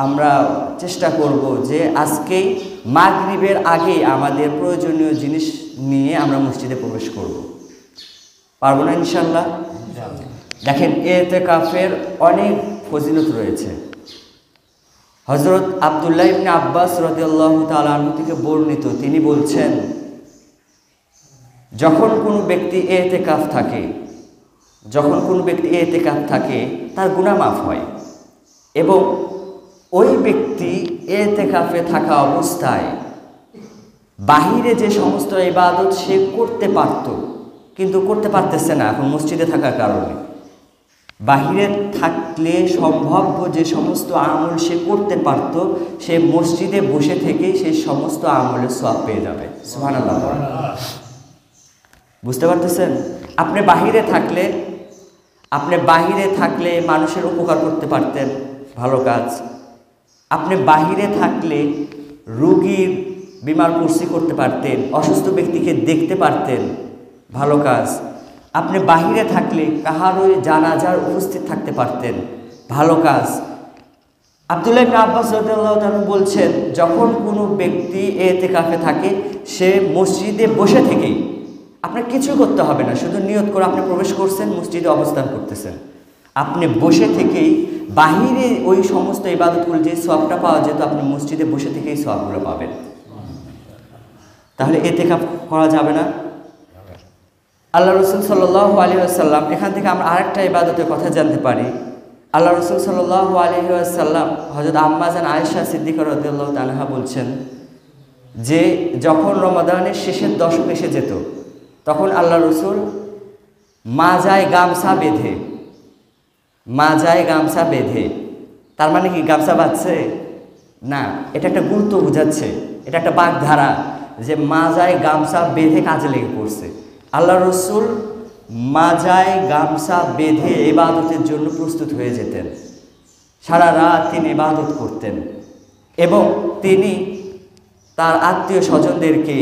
আমরা চেষ্টা করব যে আজকেই মাগরিবের আগে আমাদের প্রয়োজনীয় জিনিস নিয়ে আমরা মসজিদে প্রবেশ করব। পারবো না ইনশাল্লাহ? দেখেন, ইতিকাফের অনেক ফজিলত রয়েছে। হযরত আব্দুল্লাহ ইবনে আব্বাস রাদিয়াল্লাহু তাআলা আনহু থেকে বর্ণিত, তিনি বলছেন, যখন কোনো ব্যক্তি ইতিকাফ থাকে তার গুনাহ মাফ হয় এবং ওই ব্যক্তি ইতিকাফে থাকা অবস্থায় বাহিরে যে সমস্ত ইবাদত সে করতে পারত কিন্তু করতে পারতেছে না এখন মসজিদে থাকার কারণে, বাহিরে থাকলে সম্ভাব্য যে সমস্ত আমল সে করতে পারত সে মসজিদে বসে থেকেই সেই সমস্ত আমলের সওয়াব পেয়ে যাবে। সুবহানাল্লাহ। বুঝতে পারতেছেন? আপনি বাহিরে থাকলে মানুষের উপকার করতে পারতেন, ভালো কাজ। আপনি বাহিরে থাকলে রোগীর বিমার কুরসি করতে পারতেন, অসুস্থ ব্যক্তিকে দেখতে পারতেন, ভালো কাজ। আপনি বাহিরে থাকলে কাহারও জানাজার উপস্থিত থাকতে পারতেন, ভালো কাজ। আব্দুল্লাহ ইবনে আব্বাস রাদিয়াল্লাহু তাআলা বলছেন, যখন কোনো ব্যক্তি ইতিকাফে থাকে সে মসজিদে বসে থেকেই, আপনার কিছু করতে হবে না, শুধু নিয়ত করে আপনি প্রবেশ করছেন, মসজিদে অবস্থান করতেছেন, আপনি বসে থেকেই বাহিরে ওই সমস্ত ইবাদতগুলো যে সওয়াবটা পাওয়া যেত আপনি মসজিদে বসে থেকেই সওয়াবগুলো পাবেন। তাহলে ইতিকাফ করা যাবে না? আল্লাহ রাসূল সাল্লাল্লাহু আলাইহি ওয়াসাল্লাম, এখান থেকে আমরা আরেকটা ইবাদতের কথা জানতে পারি। আল্লাহ রাসূল সাল্লাল্লাহু আলাইহি ওয়াসাল্লাম হযরত আম্মা জান আয়েশা সিদ্দিকা রাদিয়াল্লাহু তাআলা বলছেন যে যখন রমাদানের শেষের দশক এসে যেত তখন আল্লাহ রাসূল মাজায় গামছা বেঁধে, তার মানে কি গামছা বাঁধছে না, এটা একটা গুরুত্ব বোঝাচ্ছে, এটা একটা বাগধারা যে মাজায় গামছা বেঁধে কাজে লেগে পড়ছে। আল্লাহ রাসূল মাজায় গামছা বেঁধে ইবাদতের জন্য প্রস্তুত হয়ে যেতেন, সারা রাত তিনি ইবাদত করতেন এবং তিনি তার আত্মীয় স্বজনদেরকে,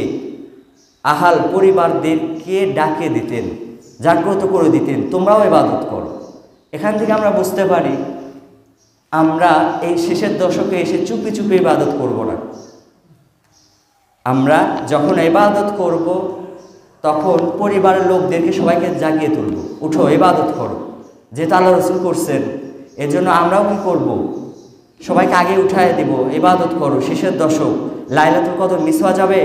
আহাল পরিবারদেরকে ডাকে দিতেন, জাগ্রত করে দিতেন, তোমরাও ইবাদত করো। এখান থেকে আমরা বুঝতে পারি আমরা এই শেষের দশকে এসে চুপি চুপি ইবাদত করব না। আমরা যখন ইবাদত করব তখন পরিবারের লোকদেরকে সবাইকে জাগিয়ে তুলব, উঠো ইবাদত করো, যেটা আল্লাহ রাসূল করছেন। এর জন্য আমরাও কি করব? সবাইকে আগে উঠায় দিব, ইবাদত করো, শেষের দশক, লাইলাতুল কদর মিস হওয়া যাবে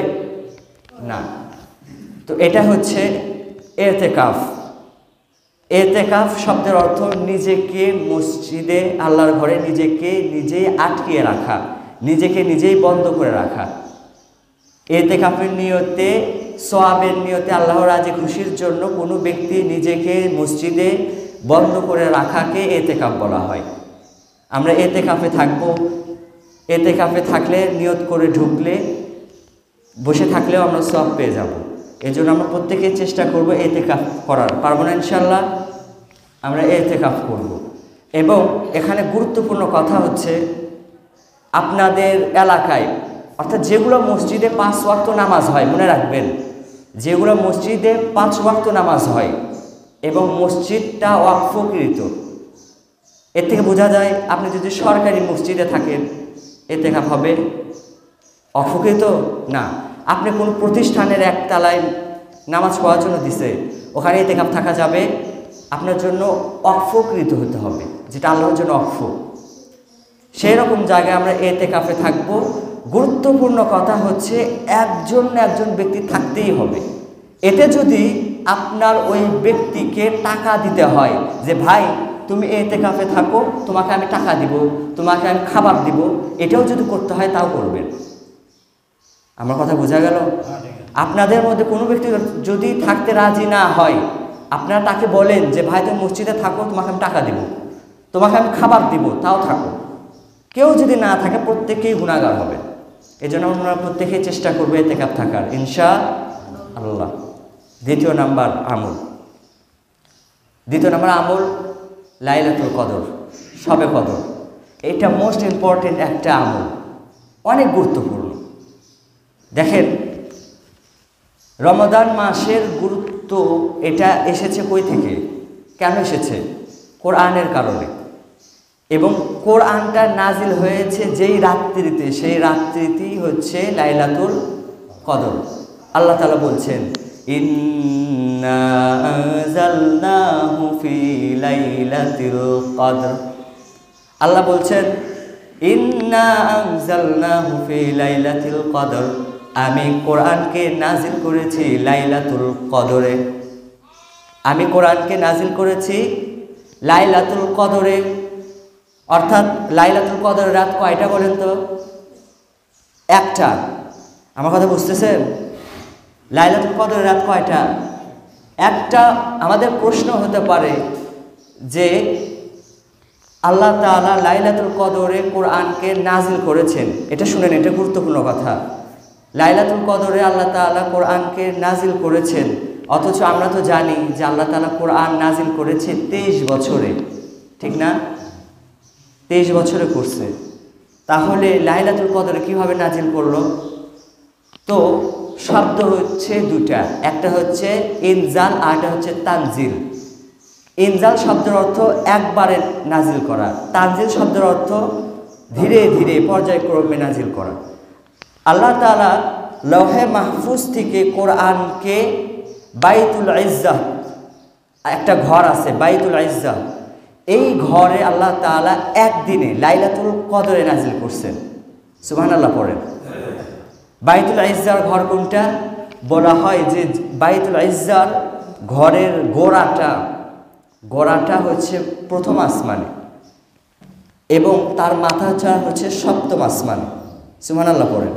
না। তো এটা হচ্ছে ইতিকাফ। ইতিকাফ শব্দের অর্থ নিজেকে মসজিদে, আল্লাহর ঘরে নিজেই আটকিয়ে রাখা, নিজেকে নিজেই বন্ধ করে রাখা। ইতিকাফের নিয়তে, সওয়াবের নিয়তে, আল্লাহর রাজি খুশির জন্য কোনো ব্যক্তি নিজেকে মসজিদে বন্ধ করে রাখাকে ইতিকাফ বলা হয়। আমরা ইতিকাফে থাকবো, ইতিকাফে থাকলে নিয়ত করে ঢুকলে, বসে থাকলেও আমরা সওয়াব পেয়ে যাব। এই জন্য আমরা প্রত্যেকে চেষ্টা করব ইতিকাফ করার। পারবো না ইনশাল্লাহ? আমরা ইতিকাফ করব। এবং এখানে গুরুত্বপূর্ণ কথা হচ্ছে, আপনাদের এলাকায় অর্থাৎ যেগুলো মসজিদে 5 ওয়াক্ত নামাজ হয়, মনে রাখবেন, যেগুলো মসজিদে 5 ওয়াক্ত নামাজ হয় এবং মসজিদটা ওয়াকফকৃত, এর থেকে বোঝা যায় আপনি যদি সরকারি মসজিদে থাকেন ইতিকাফ হবে, ওয়াকফকৃত না। আপনি কোন প্রতিষ্ঠানের একতলায় নামাজ পড়ার জন্য দিছে, ওখানে ইতিকাফ থাকা যাবে? আপনার জন্য ওয়াকফকৃত হতে হবে, যেটা আল্লাহর জন্য ওয়াকফ। সেই রকম জায়গায় আমরা ইতিকাফে থাকব। গুরুত্বপূর্ণ কথা হচ্ছে একজন ব্যক্তি থাকতেই হবে। এতে যদি আপনার ওই ব্যক্তিকে টাকা দিতে হয় যে ভাই তুমি ইতিকাফে থাকো, তোমাকে আমি টাকা দিব, তোমাকে আমি খাবার দিব, এটাও যদি করতে হয় তাও করবেন। আমার কথা বোঝা গেল? আপনাদের মধ্যে কোনো ব্যক্তি যদি থাকতে রাজি না হয়, আপনারা তাকে বলেন যে ভাই তুমি মসজিদে থাকো, তোমাকে আমি টাকা দিব, তোমাকে আমি খাবার দিব, তাও থাকো। কেউ যদি না থাকে প্রত্যেকেই গুনাহগার হবে। এই জন্য আমরা প্রত্যেকেই চেষ্টা করবো ইতিকাফ থাকার ইনশাআল্লাহ। দ্বিতীয় নাম্বার আমল লাইলাতুল কদর, শবে কদর। এটা মোস্ট ইম্পর্টেন্ট একটা আমল, অনেক গুরুত্বপূর্ণ। দেখেন, রমাদান মাসের গুরুত্ব এটা এসেছে কই থেকে, কেন এসেছে? কোরআনের কারণে। এবং কোরআনটা নাজিল হয়েছে যেই রাত্রিতে, সেই রাত্রিতেই হচ্ছে লাইলাতুল কদর। আল্লাহ তাআলা বলছেন ইন্না আনজালনাহু ফি লাইলাতিল কদর। আল্লাহ বলছেন ইন্না আনজালনাহু ফি লাইলাতিল কদর, আমি কোরআনকে নাজিল করেছি লাইলাতুল কদরে। আমি কোরআনকে নাজিল করেছি লাইলাতুল কদরে। অর্থাৎ লাইলাতুল কদরের রাত কয়টা বলেন তো? একটা। আমার কথা বুঝতেছেন? লাইলাতুল কদরের রাত কয়টা? একটা। আমাদের প্রশ্ন হতে পারে যে আল্লাহ তাআলা লাইলাতুল কদরে কোরআনকে নাজিল করেছেন, এটা শুনেন, এটা গুরুত্বপূর্ণ কথা। লাইলাতুল কদরে আল্লাহ তাআলা কোরআনকে নাজিল করেছেন, অথচ আমরা তো জানি যে আল্লাহ তাআলা কোরআন নাজিল করেছে 23 বছরে, ঠিক না? 23 বছরে করছে। তাহলে লাইলাতুল কদরে কিভাবে নাজিল করলো? তো শব্দ হচ্ছে দুটা, একটা হচ্ছে ইনজাল আর একটা হচ্ছে তানজিল। ইনজাল শব্দের অর্থ একবারে নাজিল করা, তানজিল শব্দের অর্থ ধীরে ধীরে পর্যায়ক্রমে নাজিল করা। আল্লাহ তাআলা লৌহে মাহফুজ থেকে কোরআনকে বাইতুল ইজ্জাহ, একটা ঘর আছে বাইতুল ইজ্জাহ, এই ঘরে আল্লাহ তাআলা একদিনে লাইলাতুল কদরে নাজিল করছেন। সুবহানাল্লাহ পড়েন। বাইতুল ইজ্জার ঘর কোনটা? বলা হয় যে বাইতুল ইজ্জার ঘরের গোড়াটা হচ্ছে প্রথম আসমানে এবং তার মাথাটা হচ্ছে সপ্তম আসমানে। সুবহানাল্লাহ পড়েন।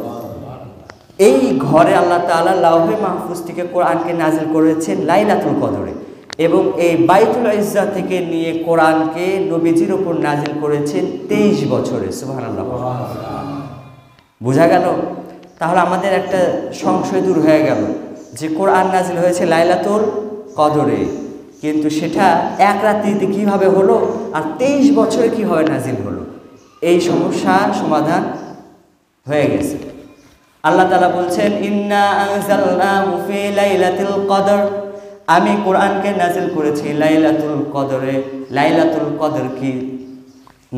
এই ঘরে আল্লাহ তাআলা লাউহে মাহফুজ থেকে কোরআনকে নাজিল করেছেন লাইলাতুল কদরে, এবং এই বাইতুল ইজ্জা থেকে নিয়ে কোরআনকে নবীজির উপর নাজিল করেছেন 23 বছরে। সুবহানাল্লাহ। বোঝা গেল? তাহলে আমাদের একটা সংশয় দূর হয়ে গেল যে কোরআন নাজিল হয়েছে লাইলাতুল কদরে, কিন্তু সেটা এক রাত্রিতে কিভাবে হলো আর 23 বছরে কিভাবে নাজিল হলো? এই সমস্যার সমাধান হয়ে গেছে। আল্লাহ তাআলা বলছেন ইন্না আনজালনাহু ফি লাইলাতিল কদর, আমি কোরআনকে নাজিল করেছি লাইলাতুল কদরে। লাইলাতুল কদর কি?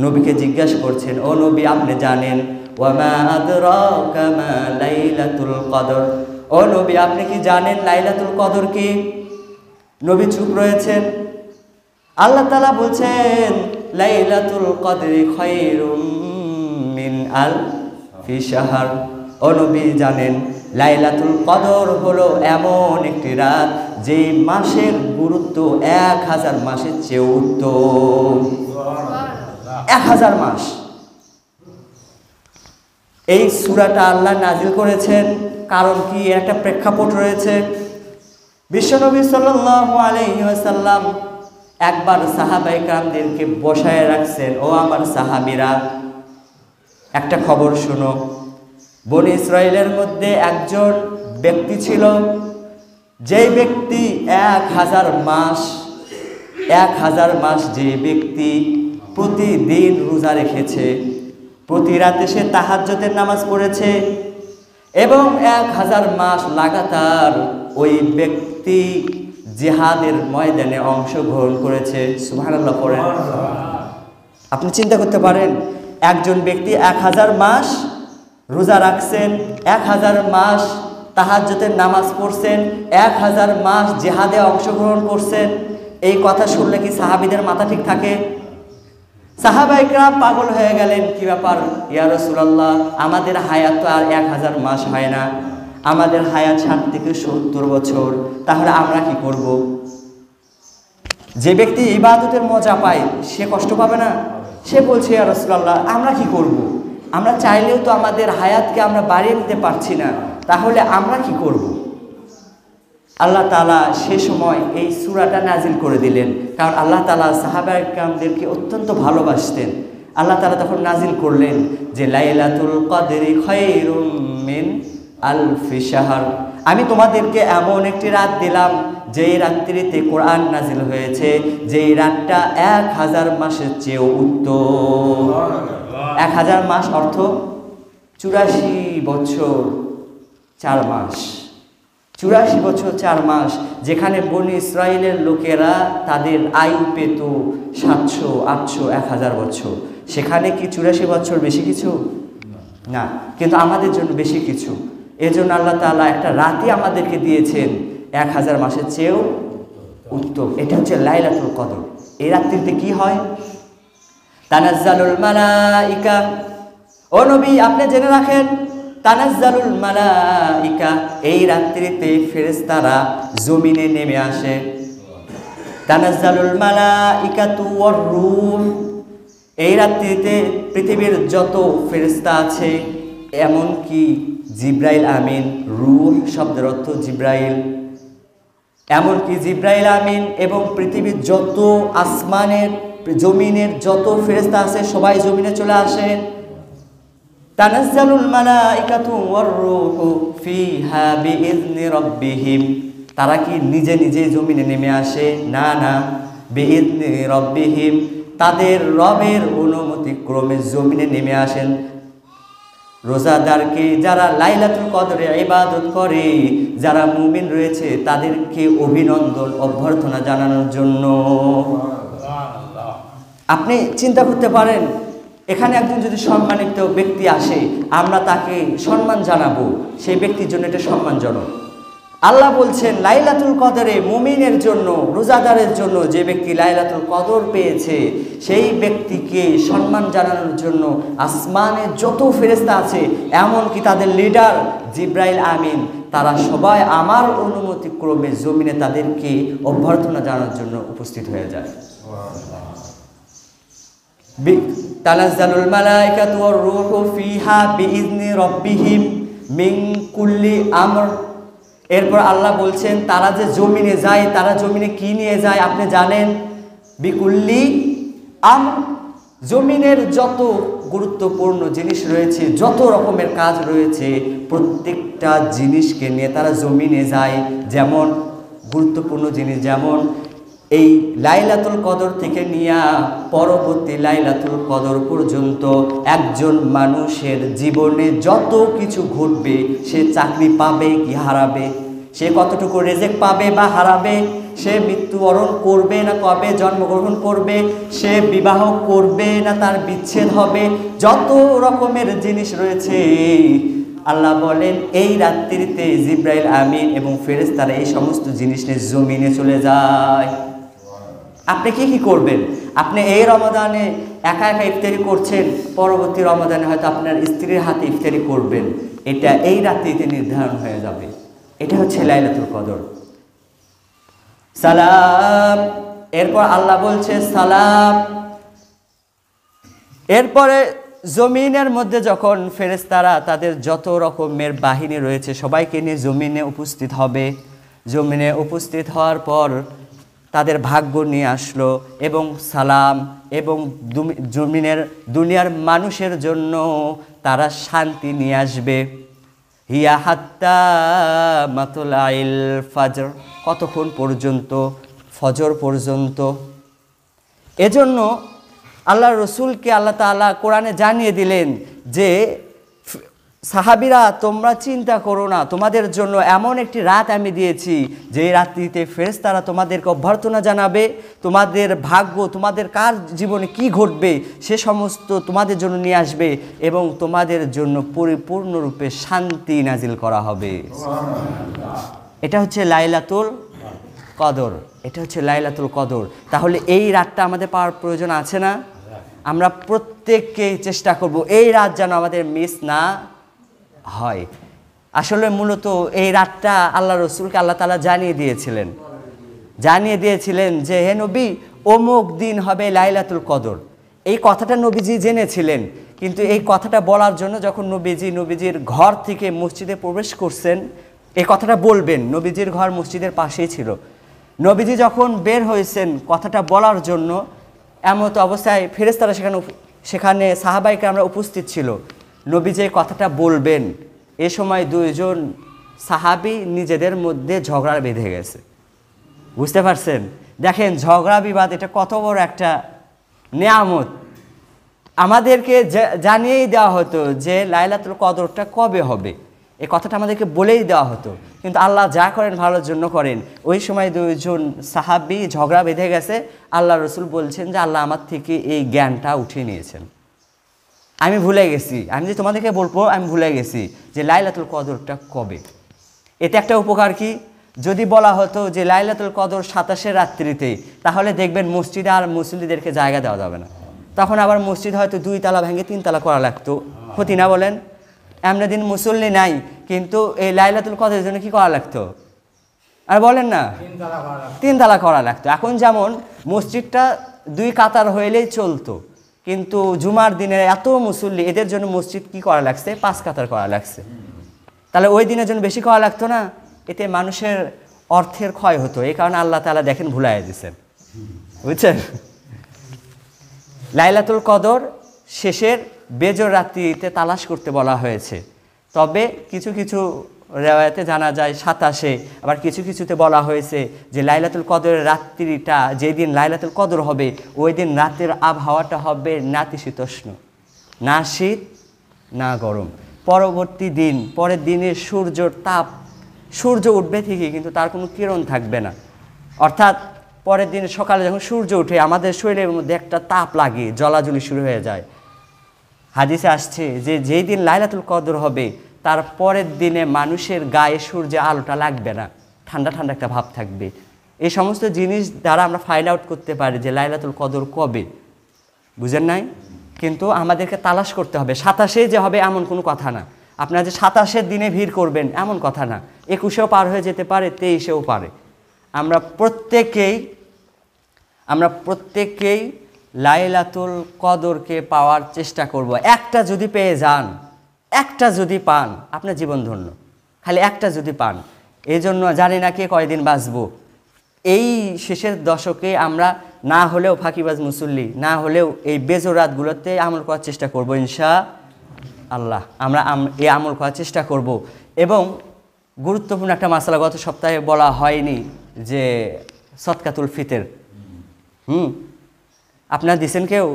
নবীকে জিজ্ঞাসা করছেন, ও নবী আপনি জানেন? ওয়া মা আদরাকা মা লাইলাতুল কদর, ও নবী আপনি কি জানেন লাইলাতুল কদর কি? নবী চুপ রয়েছেন। আল্লাহ তাআলা বলছেন লাইলাতুল কদরি খায়রুম মিন আলফি শাহর, ও নবী জানেন লাইলাতুল কদর হলো এমন একটি রাত যে মাসের গুরুত্ব 1000 মাসের চেয়ে উত্তম। 1000 মাস। এই সূরাটা আল্লাহ নাজিল করেছেন, কারণ কি? একটা প্রেক্ষাপট রয়েছে। বিশ্বনবী সাল্লাল্লাহু আলাইহি ওয়াসাল্লাম একবার সাহাবায়ে কেরামদেরকে বসায় রাখছেন, ও আমার সাহাবীরা একটা খবর শুনো। বনি ইসরাইলের মধ্যে একজন ব্যক্তি ছিল, যেই ব্যক্তি 1000 মাস যে ব্যক্তি প্রতিদিন রোজা রেখেছে, প্রতি রাতে সে তাহাজ্জুদের নামাজ পড়েছে এবং 1000 মাস লাগাতার ওই ব্যক্তি জিহাদের ময়দানে অংশগ্রহণ করেছে। সুবহানাল্লাহ পড়েন। আপনি চিন্তা করতে পারেন, একজন ব্যক্তি 1000 মাস রোজা রাখছেন, 1000 মাস তাহাজ্জুদের নামাজ পড়ছেন, 1000 মাস জিহাদে অংশগ্রহণ করছেন। এই কথা শুনলে কি সাহাবীদের মাথা ঠিক থাকে? সাহাবায়ে কেরাম পাগল হয়ে গেলেন, কি ব্যাপার ইয়া রাসূলুল্লাহ, আমাদের হায়াত তো আর 1000 মাস হয় না, আমাদের হায়াত 60 থেকে 70 বছর, তাহলে আমরা কি করব? যে ব্যক্তি ইবাদতের মজা পায় সে কষ্ট পাবে না? সে বলছে ইয়া রাসূলুল্লাহ আমরা কি করব? আমরা চাইলেও তো আমাদের হায়াতকে আমরা বাড়িয়ে নিতে পারছি না, তাহলে আমরা কি করব? আল্লাহ তাআলা সে সময় এই সূরাটা নাজিল করে দিলেন, কারণ আল্লাহ তাআলা সাহাবায়ে কেরামদেরকে অত্যন্ত ভালোবাসতেন। আল্লাহ তাআলা তখন নাজিল করলেন যে লাইলাতুল কদরি খায়রুম মিন আলফি শাহর, আমি তোমাদেরকে এমন একটি রাত দিলাম যেই রাত্রিতে কোরআন নাজিল হয়েছে, যেই রাতটা 1000 মাসের চেয়েও উত্তম। 1000 মাস অর্থ 84 বছর 4 মাস। 84 বছর 4 মাস, যেখানে বনি ইসরায়েলের লোকেরা তাদের আয়ু পেত 700, 800, 1000 বছর, সেখানে কি 84 বছর বেশি কিছু না, কিন্তু আমাদের জন্য বেশি কিছু। এজন্য আল্লাহ তাআলা একটা রাতই আমাদেরকে দিয়েছেন 1000 মাসের চেয়েও উত্তম। এটা হচ্ছে লাইলাতুল কদর। এই রাত্রিতে কি হয়? তানাজ্জালুল মালাইকা, ও নবী আপনি জেনে রাখেন, তানাজ্জালুল মালাইকা, এই রাত্রিতে ফেরেশতারা জমিনে নেমে আসে। তানাজ্জালুল মালাইকাতু ওয়ার রূহ, এই রাত্রিতে পৃথিবীর যত ফেরেশতা আছে, এমনকি জিব্রাইল আমিন, রূহ শব্দের অর্থ জিব্রাইল, এমনকি জিব্রাইল আমিন এবং পৃথিবীর যত আসমানের জমিনের যত ফেরেশতা আছে সবাই জমিনে চলে আসে। তানাজ্জালুল মালাইকাতু ওয়ার রূহু ফিহা বিইذনি রাব্বিহিম, তারা কি নিজে নিজে জমিনে নেমে আসে? না না, বিইذনি রাব্বিহিম, তাদের রবের অনুমতি ক্রমে জমিনে নেমে আসেন। রোজাদারকে, যারা লাইলাতুল কদরে ইবাদত করে, যারা মুমিন রয়েছে, তাদেরকে অভিনন্দন অভ্যর্থনা জানানোর জন্য। আপনি চিন্তা করতে পারেন, এখানে একজন যদি সম্মানিত ব্যক্তি আসে, আমরা তাকে সম্মান জানাবো, সেই ব্যক্তির জন্য এটা সম্মানজনক। আল্লাহ বলছেন লাইলাতুল কদরে মুমিনের জন্য, রোজাদারের জন্য, যে ব্যক্তি লাইলাতুল কদর পেয়েছে সেই ব্যক্তিকে সম্মান জানানোর জন্য আসমানে যত ফেরেশতা আছে, এমনকি তাদের লিডার জিব্রাইল আমিন, তারা সবাই আমার অনুমতি ক্রমে জমিনে তাদেরকে অভ্যর্থনা জানানোর জন্য উপস্থিত হয়ে যায়। তানাজ্জালুল মালাইকাতু ওয়ার রূহু ফিহা বিইذনি রাব্বিহিম মিন কুল্লি আমর। এরপর আল্লাহ বলছেন তারা যে জমিনে যায়, তারা জমিনে কি নিয়ে যায় আপনি জানেন? বিকুল্লি আমর, জমিনের যত গুরুত্বপূর্ণ জিনিস রয়েছে, যত রকমের কাজ রয়েছে, প্রত্যেকটা জিনিসকে নিয়ে তারা জমিনে যায়। যেমন গুরুত্বপূর্ণ জিনিস, যেমন এই লাইলাতুল কদর থেকে নিয়ে পরবর্তী লাইলাতুল কদর পর্যন্ত একজন মানুষের জীবনে যত কিছু ঘটবে, সে চাকরি পাবে কি হারাবে, সে কতটুকু রিজিক পাবে বা হারাবে, সে মৃত্যুবরণ করবে না কবে জন্মগ্রহণ করবে, সে বিবাহ করবে না তার বিচ্ছেদ হবে, যত রকমের জিনিস রয়েছে, আল্লাহ বলেন এই রাত্রিতে জিব্রাইল আমিন এবং ফেরেশতারা এই সমস্ত জিনিস নিয়ে জমিনে চলে যায়। আপনি কি করবেন? আপনি এই রমাদানে একা একা ইফতারি করছেন, পরবর্তী রমাদানে হয়তো আপনার স্ত্রীর হাতে ইফতারি করবেন, এটা এই রাত্রিতে নির্ধারণ হয়ে যাবে। এটা হচ্ছে লাইলাতুল কদর। সালাম, এরপর আল্লাহ বলছে সালাম। এরপরে জমিনের মধ্যে যখন ফেরেশতারা তাদের যত রকমের বাহিনী রয়েছে সবাইকে নিয়ে জমিনে উপস্থিত হবে, জমিনে উপস্থিত হওয়ার পর তাদের ভাগ্য নিয়ে আসলো এবং সালাম, এবং জমিনের দুনিয়ার মানুষের জন্য তারা শান্তি নিয়ে আসবে। হিয়া হাত্তা মাতলাইল ফাজর, কতক্ষণ পর্যন্ত? ফজর পর্যন্ত। এজন্য আল্লাহ রসুলকে আল্লাহ তাআলা কোরআনে জানিয়ে দিলেন যে সাহাবীরা তোমরা চিন্তা করো না, তোমাদের জন্য এমন একটি রাত আমি দিয়েছি যে রাত্রিতে ফেরেশতারা তোমাদেরকে অভ্যর্থনা জানাবে, তোমাদের ভাগ্য, তোমাদের কার জীবনে কি ঘটবে সে সমস্ত তোমাদের জন্য নিয়ে আসবে এবং তোমাদের জন্য পরিপূর্ণরূপে শান্তি নাজিল করা হবে। এটা হচ্ছে লাইলাতুল কদর, এটা হচ্ছে লাইলাতুল কদর। তাহলে এই রাতটা আমাদের পাওয়ার প্রয়োজন আছে না? আমরা প্রত্যেককে চেষ্টা করব এই রাত যেন আমাদের মিস না হয়। আসলে মূলত এই রাতটা আল্লাহ রসুলকে আল্লাহ তাআলা জানিয়ে দিয়েছিলেন যে হে নবী অমুক দিন হবে লাইলাতুল কদর। এই কথাটা নবীজি জেনেছিলেন, কিন্তু এই কথাটা বলার জন্য যখন নবীজির ঘর থেকে মসজিদে প্রবেশ করছেন, এই কথাটা বলবেন, নবীজির ঘর মসজিদের পাশেই ছিল। নবীজি যখন বের হয়েছেন কথাটা বলার জন্য, এমত অবস্থায় ফেরেশতারা সেখানে সাহাবায়ে কেরামরা উপস্থিত ছিল। নবী যে কথাটা বলবেন, এ সময় দুইজন সাহাবী নিজেদের মধ্যে ঝগড়া বেঁধে গেছে। বুঝতে পারছেন? দেখেন ঝগড়া বিবাদ এটা কত বড় একটা নেয়ামত। আমাদেরকে জানিয়েই দেওয়া হতো যে লাইলাতুল কদরটা কবে হবে, এই কথাটা আমাদেরকে বলেই দেওয়া হতো, কিন্তু আল্লাহ যা করেন ভালোর জন্য করেন। ওই সময় দুইজন সাহাবী ঝগড়া বেঁধে গেছে, আল্লাহ রসুল বলছেন যে আল্লাহ আমার থেকে এই জ্ঞানটা উঠিয়ে নিয়েছেন, আমি ভুলে গেছি, আমি যে তোমাদেরকে বলবো আমি ভুলে গেছি যে লাইলাতুল কদরটা কবে। এতে একটা উপকার কি, যদি বলা হতো যে লাইলাতুল কদর 27 রাত্রিতে, তাহলে দেখবেন মসজিদে আর মুসল্লিদেরকে জায়গা দেওয়া যাবে না, তখন আবার মসজিদ হয়তো 2 তালা ভেঙে 3 তালা করা লাগতো, ক্ষতি না বলেন? এমন দিন মুসল্লি নাই, কিন্তু এই লাইলাতুল কদরের জন্য কি করা লাগতো আর বলেন না? 3 তালা করা লাগতো। এখন যেমন মসজিদটা 2 কাতার হইলেই চলতো, কিন্তু জুমার দিনে এত মুসল্লি, এদের জন্য মসজিদ কি করা লাগছে? 5 কাতার করা লাগছে। তাহলে ওই দিনের জন্য বেশি করা লাগতো না? এতে মানুষের অর্থের ক্ষয় হতো, এই কারণে আল্লাহ তাআলা দেখেন ভুলাইয়া দিচ্ছেন, বুঝছেন? লাইলাতুল কদর শেষের বেজর রাত্রিতে তালাশ করতে বলা হয়েছে, তবে কিছু কিছু রেওয়ায়াতে জানা যায় 27, আবার কিছু কিছুতে বলা হয়েছে যে লাইলাতুল কদরের রাত্রিটা, যেদিন লাইলাতুল কদর হবে ওই দিন রাতের আবহাওয়াটা হবে নাতিশীতোষ্ণ, না শীত না গরম। পরবর্তী দিন, পরের দিনের সূর্যর তাপ, সূর্য উঠবে ঠিকই কিন্তু তার কোনো কিরণ থাকবে না, অর্থাৎ পরের দিন সকালে যখন সূর্য উঠে আমাদের শরীরের মধ্যে একটা তাপ লাগে, জ্বলাজ্বলি শুরু হয়ে যায়। হাদিসে আসছে যে যেই দিন লাইলাতুল কদর হবে তার পরের দিনে মানুষের গায়ে সূর্যের আলোটা লাগবে না, ঠান্ডা ঠান্ডা একটা ভাব থাকবে। এই সমস্ত জিনিস দ্বারা আমরা ফাইন্ড আউট করতে পারি যে লাইলাতুল কদর কবে, বুঝেন নাই? কিন্তু আমাদেরকে তালাশ করতে হবে। 27 যে হবে এমন কোনো কথা না, আপনারা যে 27 দিনে ভিড় করবেন এমন কথা না, 21-এও পার হয়ে যেতে পারে, 23-এও পারে। আমরা প্রত্যেকেই লাইলাতুল কদরকে পাওয়ার চেষ্টা করব। একটা যদি পেয়ে যান, একটা যদি পান, আপনার জীবন ধন্য। খালি একটা যদি পান, এই জন্য জানি না কে কয়দিন বাঁচবো। এই শেষের দশকে আমরা না হলেও ফাঁকিবাজ মুসল্লি, না হলেও এই বেজর রাতগুলোতে আমল করার চেষ্টা করব ইনশাআল্লাহ। আমরা এই আমল করার চেষ্টা করব। এবং গুরুত্বপূর্ণ একটা মাসালা গত সপ্তাহে বলা হয়নি, যে সদকাতুল ফিতর। আপনারা দিছেন কেউ?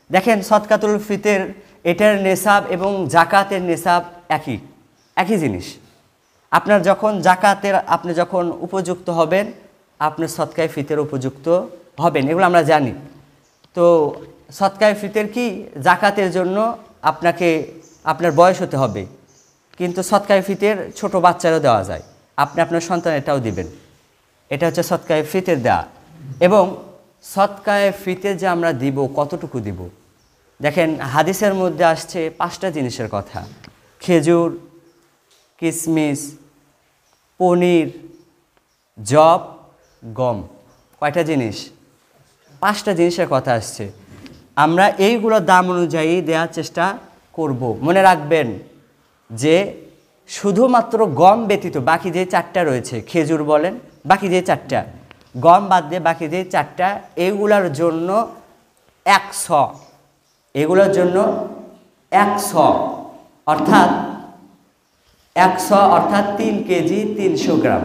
দেখেন, সদকাতুল ফিতর এটার নেশাব এবং জাকাতের নেশাব একই জিনিস। আপনার যখন জাকাতের আপনি যখন উপযুক্ত হবেন, আপনার সদকায়ে ফিতর উপযুক্ত হবেন, এগুলো আমরা জানি। তো সদকায়ে ফিতর কি? জাকাতের জন্য আপনার বয়স হতে হবে, কিন্তু সদকায়ে ফিতর ছোট বাচ্চারও দেওয়া যায়, আপনি আপনার সন্তানেরটাও দিবেন। এটা হচ্ছে সদকায়ে ফিতর দেওয়া। এবং সদকায়ে ফিতর যে আমরা দিব, কতটুকু দিব? দেখেন, হাদিসের মধ্যে আসছে 5টা জিনিসের কথা: খেজুর, কিশমিশ, পনির, জব, গম। কয়টা জিনিস? 5টা জিনিসের কথা আসছে। আমরা এইগুলোর দাম অনুযায়ী দেওয়ার চেষ্টা করব। মনে রাখবেন যে শুধুমাত্র গম ব্যতীত বাকি যে 4টা রয়েছে, খেজুর বলেন, বাকি যে 4টা, গম বাদ দিয়ে বাকি যে 4টা, এগুলোর জন্য 100, এগুলোর জন্য 100 অর্থাৎ 3 কেজি 300 গ্রাম।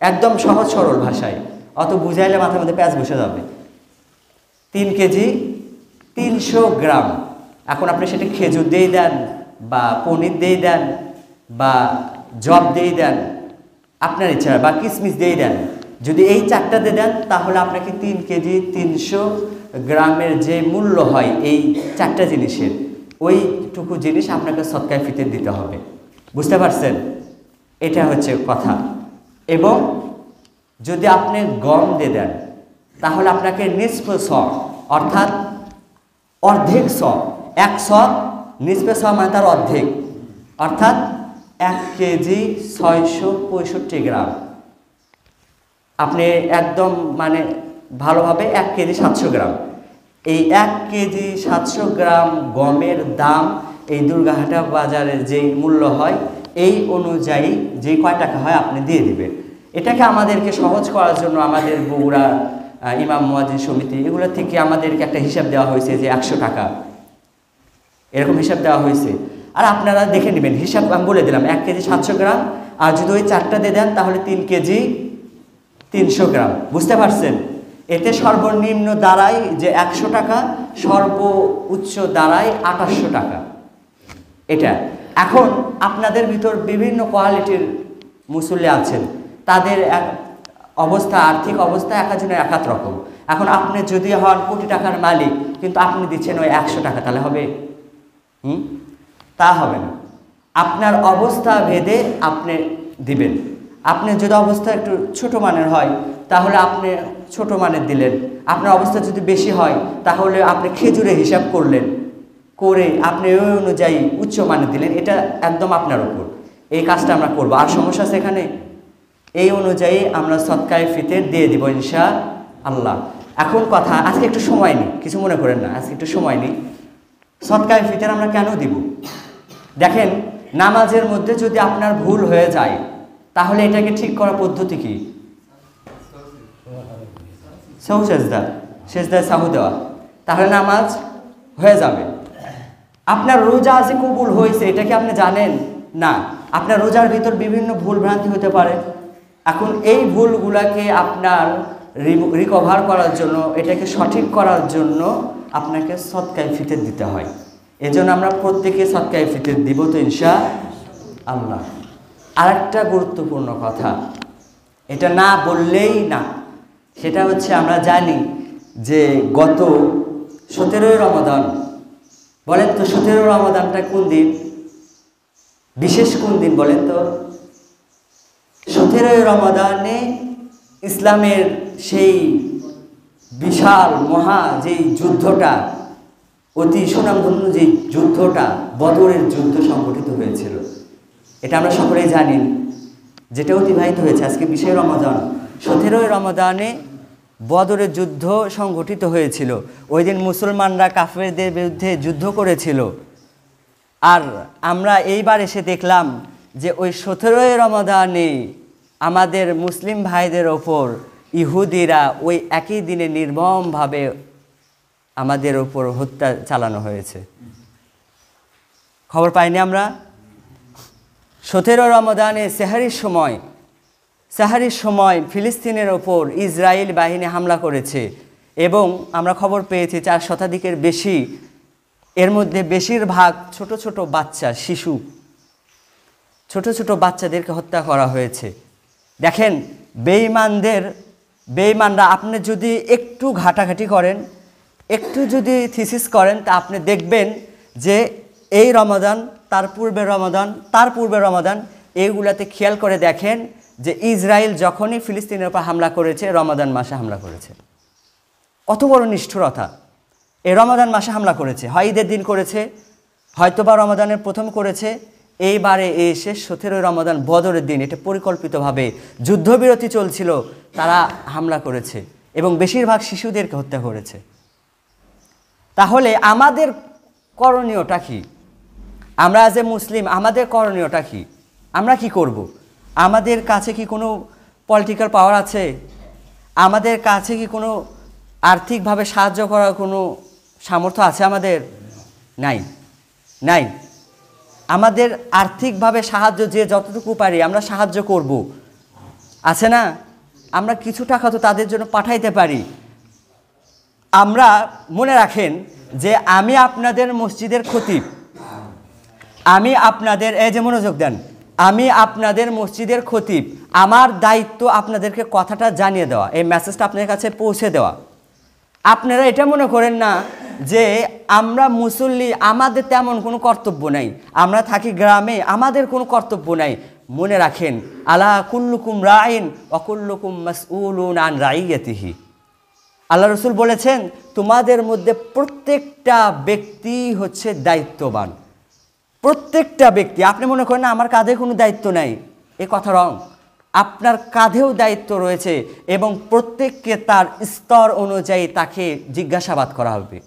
একদম সহজ সরল ভাষায়, অত বুঝাইলে মাথার মধ্যে প্যাঁচ বসে যাবে। 3 কেজি 300 গ্রাম। এখন আপনি সেটা খেজুর দিয়ে দেন, বা পনির দিয়ে দেন, বা জব দিয়ে দেন, আপনার ইচ্ছা, বা কিশমিশ দিয়ে দেন। যদি এই 4টাতে দেন, তাহলে আপনাকে 3 কেজি 300 গ্রামের যে মূল্য হয় এই 4টা জিনিসের, ওইটুকু জিনিস আপনাকে সদকায়ে ফিতর দিতে হবে। বুঝতে পারছেন? এটা হচ্ছে কথা। এবং যদি আপনি গম দিয়ে দেন, তাহলে আপনাকে নিসফ স, অর্থাৎ অর্ধেক স, 100 নিসফ স মানে তার অর্ধেক, অর্থাৎ 1 কেজি 665 গ্রাম। আপনি একদম মানে ভালোভাবে 1 কেজি 700 গ্রাম। এই 1 কেজি 700 গ্রাম গমের দাম এই দুর্গাহাটা বাজারের যেই মূল্য হয়, এই অনুযায়ী যে কয় টাকা হয় আপনি দিয়ে দিবেন। এটাকে আমাদেরকে সহজ করার জন্য আমাদের বগুড়া ইমাম মুয়াজ্জিন সমিতি, এগুলো থেকে আমাদেরকে একটা হিসাব দেওয়া হয়েছে যে 100 টাকা, এরকম হিসাব দেওয়া হয়েছে। আর আপনারা দেখে নেবেন, হিসাব আমি বলে দিলাম, 1 কেজি 700 গ্রাম, আর যদি ওই 4টা দিয়ে দেন তাহলে 3 কেজি 300 গ্রাম। বুঝতে পারছেন? এতে সর্বনিম্ন দাঁড়ায় যে 100 টাকা, সর্বোচ্চ দাঁড়ায় 2800 টাকা। এটা। এখন আপনাদের ভিতর বিভিন্ন কোয়ালিটির মুসল্লি আছেন, তাদের অবস্থা, আর্থিক অবস্থা এক একজনের এক এক রকম। এখন আপনি যদি হন কোটি টাকার মালিক, কিন্তু আপনি দিচ্ছেন ওই 100 টাকা, তাহলে হবে? তা হবে না। আপনার অবস্থা ভেদে আপনি দিবেন। আপনি যদি অবস্থা একটু ছোট মানের হয়, তাহলে আপনি ছোট মানের দিলেন। আপনার অবস্থা যদি বেশি হয়, তাহলে আপনি খেজুরে হিসাব করলেন, করে আপনি ওই অনুযায়ী উচ্চ মানের দিলেন। এটা একদম আপনার উপর। এই কাজটা আমরা করব। আর সমস্যা সেখানে এই অনুযায়ী আমরা সদকায়ে ফিতর দিয়ে দিব ইনশাআল্লাহ। এখন কথা, আজকে একটু সময় নিই, কিছু মনে করেন না, আজকে একটু সময় নিই। সদকায়ে ফিতর আমরা কেন দিব? দেখেন, নামাজের মধ্যে যদি আপনার ভুল হয়ে যায়, তাহলে এটাকে ঠিক করার পদ্ধতি কি? সাহু সেজদা, সেজদায় সাহু দেওয়া, তাহলে নামাজ হয়ে যাবে। আপনার রোজা যে কবুল হয়েছে, এটা কি আপনি জানেন? না। আপনার রোজার ভিতর বিভিন্ন ভুল ভ্রান্তি হতে পারে। এখন এই ভুলগুলাকে আপনার রিকভার করার জন্য, এটাকে সঠিক করার জন্য আপনাকে সদকায়ে ফিতর দিতে হয়। এজন্য আমরা প্রত্যেকে সদকায়ে ফিতর দিব তো ইনশাআল্লাহ। আরেকটা গুরুত্বপূর্ণ কথা, এটা না বললেই না, সেটা হচ্ছে আমরা জানি যে গত 17 রমাদান, বলেন তো 17 রমাদানটা কোন দিন? বিশেষ কোন দিন বলেন তো? 17 রমাদানে ইসলামের সেই বিশাল মহা যেই যুদ্ধটা, অতি সুনামধন্য যে যুদ্ধটা, বদরের যুদ্ধ সংগঠিত হয়েছিল। এটা আমরা সকলেই জানি, যেটা অতিবাহিত হয়েছে আজকে 20 রমাদান। 17 রমাদানে বদরের যুদ্ধ সংগঠিত হয়েছিল। ওই দিন মুসলমানরা কাফেরদের বিরুদ্ধে যুদ্ধ করেছিল। আর আমরা এইবার এসে দেখলাম যে ওই 17 রমাদানে আমাদের মুসলিম ভাইদের ওপর ইহুদিরা ওই একই দিনে নির্মমভাবে আমাদের ওপর হত্যা চালানো হয়েছে। খবর পাইনি আমরা? 17 রমাদানে সেহারির সময় ফিলিস্তিনের ওপর ইসরায়েল বাহিনী হামলা করেছে এবং আমরা খবর পেয়েছি 4 শতাধিকের বেশি, এর মধ্যে বেশিরভাগ ছোট ছোট বাচ্চা, শিশু, ছোট ছোট বাচ্চাদেরকে হত্যা করা হয়েছে। দেখেন, বেঈমানরা, আপনি যদি একটু ঘাটাঘাটি করেন, একটু যদি থিসিস করেন, তা আপনি দেখবেন যে এই রমাদান, তার পূর্বের রমাদান, এইগুলাতে খেয়াল করে দেখেন যে ইসরায়েল যখনই ফিলিস্তিনের উপর হামলা করেছে, রমাদান মাসে হামলা করেছে। কত বড় নিষ্ঠুরতা! এই রমাদান মাসে হামলা করেছে, হয় ঈদের দিন করেছে, হয়তোবা রমাদানের প্রথম করেছে, এইবারে এসে 17 রমাদান বদরের দিন, এটা পরিকল্পিতভাবে যুদ্ধবিরতি চলছিল, তারা হামলা করেছে এবং বেশিরভাগ শিশুদেরকে হত্যা করেছে। তাহলে আমাদের করণীয়টা কি? আমরা যে মুসলিম, আমাদের করণীয়টা কি? আমরা কি করব? আমাদের কাছে কি কোনো পলিটিক্যাল পাওয়ার আছে? আমাদের কাছে কি কোনো আর্থিকভাবে সাহায্য করার কোনো সামর্থ্য আছে? আমাদের নাই। আমাদের আর্থিকভাবে সাহায্য যে যতটুকু পারি আমরা সাহায্য করব, আছে না? আমরা কিছু টাকা তো তাদের জন্য পাঠাইতে পারি। আমরা মনে রাখেন যে আমি আপনাদের মসজিদের খতিব, আমি আপনাদের, এই যে মনোযোগ দেন, আমি আপনাদের মসজিদের খতিব, আমার দায়িত্ব আপনাদেরকে কথাটা জানিয়ে দেওয়া, এই মেসেজটা আপনাদের কাছে পৌঁছে দেওয়া। আপনারা এটা মনে করেন না যে আমরা মুসল্লি, আমাদের তেমন কোনো কর্তব্য নাই, আমরা থাকি গ্রামে, আমাদের কোনো কর্তব্য নাই। মনে রাখেন, আলা কুল্লুকুম রাইন ওয়া কুল্লুকুম মাসউলুন আন রাইয়াতিহি। আল্লাহ রসুল বলেছেন, তোমাদের মধ্যে প্রত্যেকটা ব্যক্তি হচ্ছে দায়িত্ববান। প্রত্যেকটা ব্যক্তি। আপনি মনে করেন না আমার কাঁধে কোনো দায়িত্ব নাই, এ কথা রং। আপনার কাঁধেও দায়িত্ব রয়েছে এবং প্রত্যেককে তার স্তর অনুযায়ী তাকে জিজ্ঞাসাবাদ করা হবে।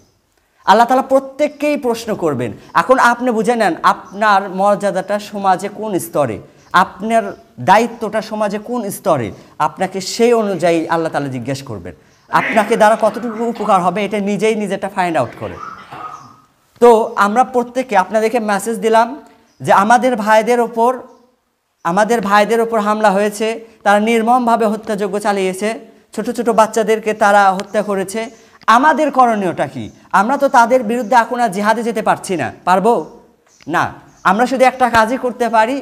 আল্লাহ তাআলা প্রত্যেককেই প্রশ্ন করবেন। এখন আপনি বুঝে নেন আপনার মর্যাদাটা সমাজে কোন স্তরে, আপনার দায়িত্বটা সমাজে কোন স্তরে, আপনাকে সেই অনুযায়ী আল্লাহ তাআলা জিজ্ঞাসা করবেন। আপনাকে দ্বারা কতটুকু উপকার হবে এটা নিজেটা ফাইন্ড আউট করে। তো আমরা প্রত্যেকে আপনাদেরকে মেসেজ দিলাম যে আমাদের ভাইদের ওপর হামলা হয়েছে, তারা নির্মমভাবে হত্যাযজ্ঞ চালিয়েছে, ছোট ছোট বাচ্চাদেরকে তারা হত্যা করেছে। আমাদের করণীয়টা কি? আমরা তো তাদের বিরুদ্ধে এখন আর জিহাদে যেতে পারছি না, পারবো না। আমরা শুধু একটা কাজই করতে পারি,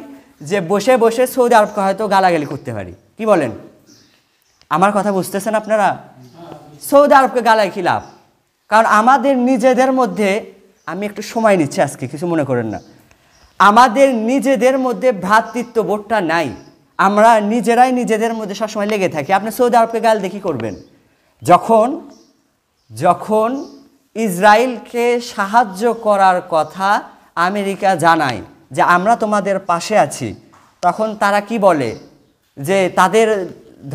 যে বসে বসে সৌদি আরবকে হয়তো গালাগালি করতে পারি। কি বলেন? আমার কথা বুঝতেছেন আপনারা? সৌদি আরবকে গালায় কি লাভ? কারণ আমাদের নিজেদের মধ্যে, আমি একটু সময় নিচ্ছি আজকে, কিছু মনে করেন না, আমাদের নিজেদের মধ্যে ভ্রাতৃত্ব বোধটা নাই। আমরা নিজেরাই নিজেদের মধ্যে সবসময় লেগে থাকি। আপনি সৌদি আরবকে গাল দেখি করবেন, যখন যখন ইসরায়েলকে সাহায্য করার কথা আমেরিকা জানায় যে আমরা তোমাদের পাশে আছি, তখন তারা কি বলে? যে তাদের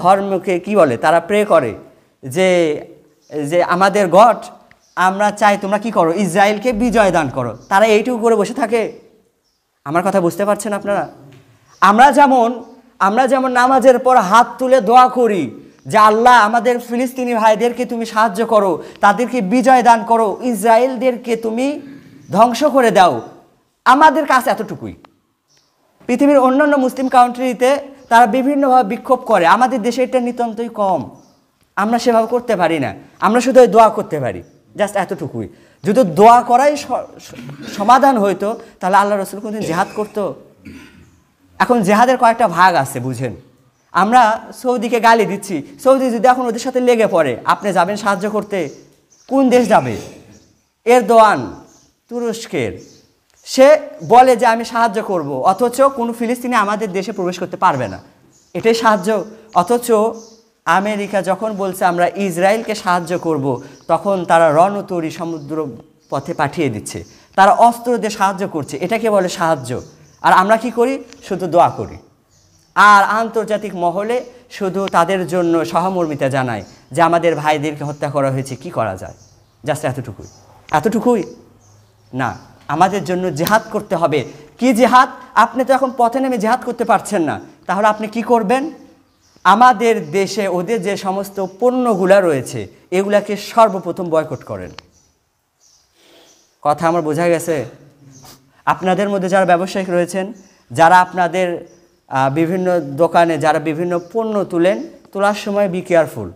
ধর্মকে কি বলে? তারা প্রে করে যে যে আমাদের গড, আমরা চাই তোমরা কি করো? ইসরায়েলকে বিজয় দান করো। তারা এইটুকু করে বসে থাকে? আমার কথা বুঝতে পারছেন আপনারা? আমরা যেমন নামাজের পর হাত তুলে দোয়া করি যে আল্লাহ আমাদের ফিলিস্তিনি ভাইদেরকে তুমি সাহায্য করো, তাদেরকে বিজয় দান করো, ইসরায়েলদেরকে তুমি ধ্বংস করে দাও, আমাদের কাছে এতটুকুই। পৃথিবীর অন্যান্য মুসলিম কান্ট্রিতে তারা বিভিন্নভাবে বিক্ষোভ করে, আমাদের দেশে এটা নিতান্তই কম। আমরা সেভাবে করতে পারি না, আমরা শুধু দোয়া করতে পারি, জাস্ট এতটুকুই। যদি দোয়া করাই সমাধান হইতো, তাহলে আল্লাহ রসুল কোনদিন জেহাদ করতো? এখন জেহাদের কয়েকটা ভাগ আছে, বুঝেন। আমরা সৌদিকে গালি দিচ্ছি, সৌদি যদি এখন ওদের সাথে লেগে পড়ে, আপনি যাবেন সাহায্য করতে? কোন দেশ যাবে? এরদোয়ান, তুরস্কের, সে বলে যে আমি সাহায্য করব, অথচ কোনো ফিলিস্তিনি আমাদের দেশে প্রবেশ করতে পারবে না। এটাই সাহায্য। অথচ আমেরিকা যখন বলছে আমরা ইসরায়েলকে সাহায্য করব, তখন তারা রণতরী সমুদ্র পথে পাঠিয়ে দিচ্ছে, তারা অস্ত্র দিয়ে সাহায্য করছে। এটাকে বলে সাহায্য। আর আমরা কি করি? শুধু দোয়া করি, আর আন্তর্জাতিক মহলে শুধু তাদের জন্য সহমর্মিতা জানায় যে আমাদের ভাইদেরকে হত্যা করা হয়েছে, কি করা যায়? জাস্ট এতটুকুই না, আমাদের জন্য জেহাদ করতে হবে। কি জেহাদ? আপনি তো এখন পথে নেমে জেহাদ করতে পারছেন না, তাহলে আপনি কি করবেন? আমাদের দেশে ওদের যে সমস্ত পণ্যগুলা রয়েছে, এগুলাকে সর্বপ্রথম বয়কট করেন। কথা আমার বোঝা গেছে? আপনাদের মধ্যে যারা ব্যবসায়িক রয়েছেন, যারা আপনাদের বিভিন্ন দোকানে যারা বিভিন্ন পণ্য তোলার সময় বি কেয়ারফুল,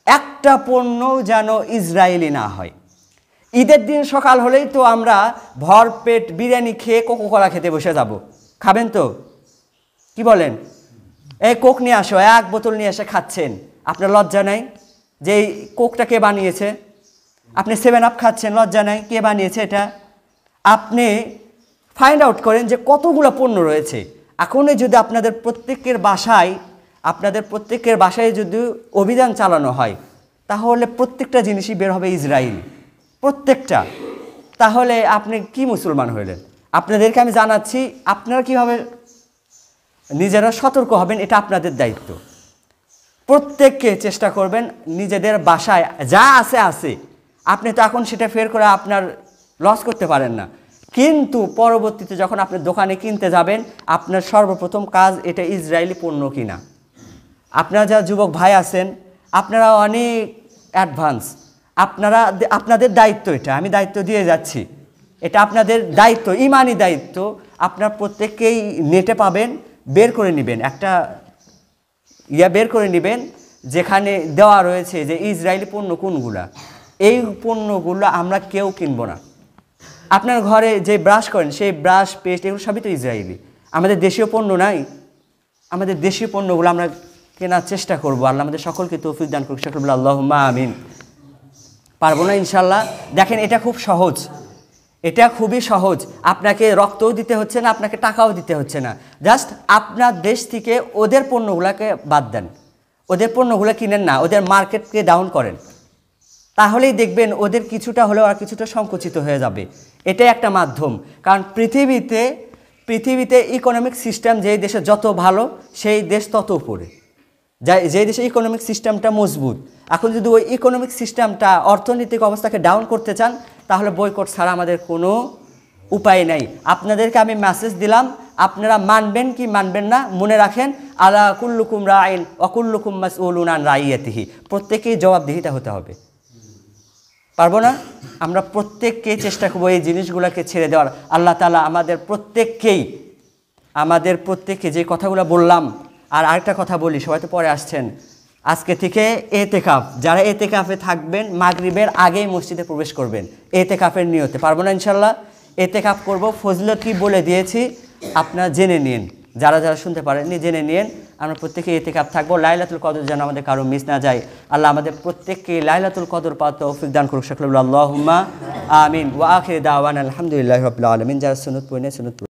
একটা পণ্য যেন ইসরায়েলি না হয়। ঈদের দিন সকাল হলেই তো আমরা ভরপেট বিরিয়ানি খেয়ে কোকোকলা খেতে বসে যাব, খাবেন তো? কি বলেন? এই কোক নিয়ে আসো, এক বোতল নিয়ে এসে খাচ্ছেন, আপনার লজ্জা নাই যে এই কোকটা কে বানিয়েছে? আপনি 7 আপ খাচ্ছেন, লজ্জা নাই? কে বানিয়েছে এটা? আপনি ফাইন্ড আউট করেন যে কতগুলো পণ্য রয়েছে। এখনই যদি আপনাদের প্রত্যেকের বাসায় যদি অভিযান চালানো হয়, তাহলে প্রত্যেকটা জিনিসই বের হবে ইসরায়েলি, প্রত্যেকটা। তাহলে আপনি কি মুসলমান হইলেন? আপনাদেরকে আমি জানাচ্ছি, আপনারা কীভাবে নিজেরা সতর্ক হবেন, এটা আপনাদের দায়িত্ব। প্রত্যেককে চেষ্টা করবেন নিজেদের বাসায় যা আছে, আপনি তো এখন সেটা ফের করে আপনার লস করতে পারেন না, কিন্তু পরবর্তীতে যখন আপনি দোকানে কিনতে যাবেন, আপনার সর্বপ্রথম কাজ এটা ইসরায়েলি পণ্য কিনা। আপনারা যা যুবক ভাই আছেন, আপনারা অনেক অ্যাডভান্স, আপনাদের দায়িত্ব এটা, আমি দায়িত্ব দিয়ে যাচ্ছি, এটা আপনাদের দায়িত্ব, ইমানি দায়িত্ব। আপনার প্রত্যেককেই নেটে পাবেন, বের করে নেবেন, একটা বের করে নেবেন যেখানে দেওয়া রয়েছে যে ইসরায়েলি পণ্য কোনগুলা। এই পণ্যগুলো আমরা কেউ কিনবো না। আপনার ঘরে যে ব্রাশ করেন, সেই ব্রাশ, পেস্ট, এগুলো সবই তো ইসরায়েলি। আমাদের দেশীয় পণ্য নাই। আমাদের দেশীয় পণ্যগুলো আমরা কেনার চেষ্টা করবো। আল্লাহ আমাদের সকলকে তৌফিক দান করুক, সকল আল্লাহুম্মা আমিন। পারবো না ইনশাল্লাহ? দেখেন, এটা খুব সহজ, এটা খুবই সহজ। আপনাকে রক্তও দিতে হচ্ছে না, আপনাকে টাকাও দিতে হচ্ছে না। জাস্ট আপনার দেশ থেকে ওদের পণ্যগুলোকে বাদ দেন, ওদের পণ্যগুলো কিনেন না, ওদের মার্কেটকে ডাউন করেন, তাহলেই দেখবেন ওদের কিছুটা হলেও আর কিছুটা সংকুচিত হয়ে যাবে। এটাই একটা মাধ্যম। কারণ পৃথিবীতে ইকোনমিক সিস্টেম যেই দেশে যত ভালো, সেই দেশ তত উপরে। যেই দেশে ইকোনমিক সিস্টেমটা মজবুত, এখন যদি ওই ইকোনমিক সিস্টেমটা, অর্থনৈতিক অবস্থাকে ডাউন করতে চান, তাহলে বয়কট ছাড়া আমাদের কোনো উপায় নাই। আপনাদেরকে আমি মেসেজ দিলাম, আপনারা মানবেন কি মানবেন না, মনে রাখেন, আলা কুল্লুকুম রাইন ওয়া কুল্লুকুম মাসউলুন আন রাইয়াতিহি। প্রত্যেকেই জবাবদিহিতা হতে হবে। পারবো না? আমরা প্রত্যেককেই চেষ্টা করবো এই জিনিসগুলোকে ছেড়ে দেওয়ার। আল্লাহ তাআলা আমাদের প্রত্যেককে যে কথাগুলো বললাম, আর আরেকটা কথা বলি, সবাই তো পরে আসছেন, আজকে থেকে এতেকাফ, যারা এতেকাফে থাকবেন মাগরিবের আগেই মসজিদে প্রবেশ করবেন, এতেকাফের নিয়তে। পারবো না ইনশাল্লাহ? এতেকাফ করব, ফজিলত কি বলে দিয়েছি, আপনারা জেনে নিন, যারা যারা শুনতে পারেননি জেনে নিন। আমরা প্রত্যেকে এতেকাফ থাকবো। লাইলাতুল কদর যেন আমাদের কারো মিস না যায়। আল্লাহ আমাদের প্রত্যেককে লাইলাতুল কদর পাওয়ার তৌফিক দান করুক। সকলে আল্লাহুম্মা আমিন। ওয়া আখির দাওয়ানা আলহামদুলিল্লাহি রাব্বিল আলামিন। যারা সুন্নাত পড়েন সুন্নাত